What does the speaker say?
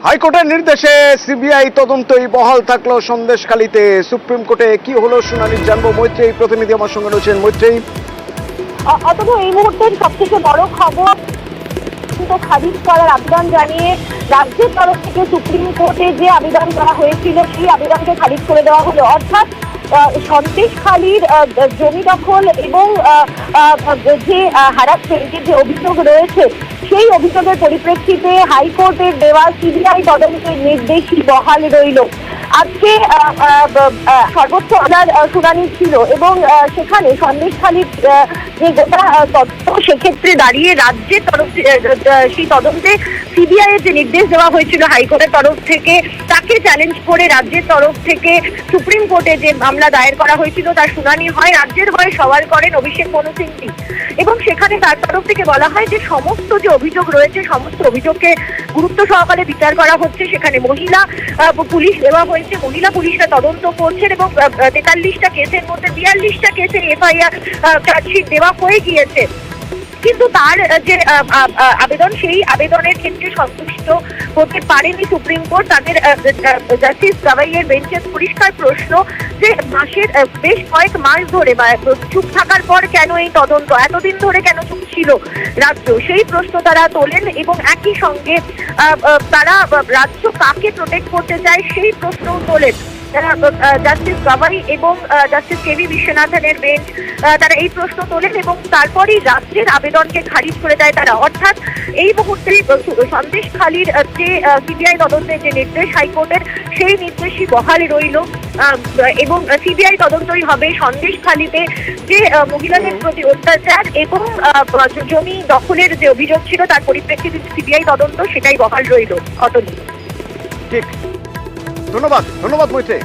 হাইকোর্টের নির্দেশে সিবিআই তদন্তই বহাল থাকলো সন্দেশখালীতে। সুপ্রিম কোর্টে কি হলো শুনানি জানবো। মৈত্রেয়ী প্রতিনিধি আমার সঙ্গে রয়েছেন। মৈত্রেয়ী, অথবা এই মুহূর্তের সবথেকে বড় খবর খারিজ করার আবেদন জানিয়ে রাজ্যের তরফ থেকে সুপ্রিম কোর্টে যে আবেদন করা হয়েছিল সেই আবেদনকে খারিজ করে দেওয়া হলো। অর্থাৎ সন্দেশখালীর জমি দখল এবং যে হ্যারাসমেন্টের যে অভিযোগ রয়েছে সেই অভিযোগের পরিপ্রেক্ষিতে হাইকোর্টের দেওয়া সিবিআই তদন্তের নির্দেশই বহাল রইল। আজকে সর্বোচ্চ আদালত শুনানি ছিল এবং সেখানে সন্দেশখালীর যে গোটা তথ্য সেক্ষেত্রে দাঁড়িয়ে রাজ্যের তরফ সেই তদন্তে সিবিআই এর যে নির্দেশ দেওয়া হয়েছিল হাইকোর্টের তরফ থেকে তাকে চ্যালেঞ্জ করে রাজ্যের তরফ থেকে সুপ্রিম কোর্টে যে মামলা দায়ের করা হয়েছিল তার শুনানি হয়। রাজ্যের হয়ে সওয়াল করেন অভিষেক মনু সিংভি এবং সেখানে তার তরফ থেকে বলা হয় যে সমস্ত যে অভিযোগ রয়েছে সমস্ত অভিযোগকে গুরুত্ব সহকারে বিচার করা হচ্ছে। সেখানে মহিলা পুলিশ দেওয়া হয়েছে, মহিলা পুলিশরা তদন্ত করছেন এবং 43টা কেসের মধ্যে 42টা কেসের এফআইআর চার্জশিট দেওয়া হয়ে গিয়েছে। কিন্তু তার যে আবেদন সেই আবেদনের ক্ষেত্রে সন্তুষ্ট হতে পারেনি সুপ্রিম কোর্ট। তাদের জাস্টিস গাভাইয়ের বেঞ্চের পরিষ্কার প্রশ্ন যে মাসের বেশ কয়েক মাস ধরে বা চুপ থাকার পর কেন এই তদন্ত, এতদিন ধরে কেন চুপ ছিল রাজ্য, সেই প্রশ্ন তারা তোলেন এবং একই সঙ্গে তারা রাজ্য কাকে প্রোটেক্ট করতে চায় সেই প্রশ্নও তোলেন। জাস্টিস গাভাই এবং জাস্টিস কেভি বিশ্বনাথনের বেঞ্চ তারা এই প্রশ্ন তোলেন এবং তারপরেই রাজ্যের আবেদনকে খারিজ করে দেয় তারা। অর্থাৎ এই মুহূর্তে সন্দেশখালীর যে সিবিআই তদন্তের যে নির্দেশ হাইকোর্টের সেই নির্দেশই বহাল রইল এবং সিবিআই তদন্তই হবে সন্দেশখালীতে যে মহিলাদের প্রতি অত্যাচার এবং জমি দখলের যে অভিযোগ ছিল তার পরিপ্রেক্ষিতে সিবিআই তদন্ত সেটাই বহাল রইল। অতএব ঠিক, ধন্যবাদ মৈত্রেয়ী।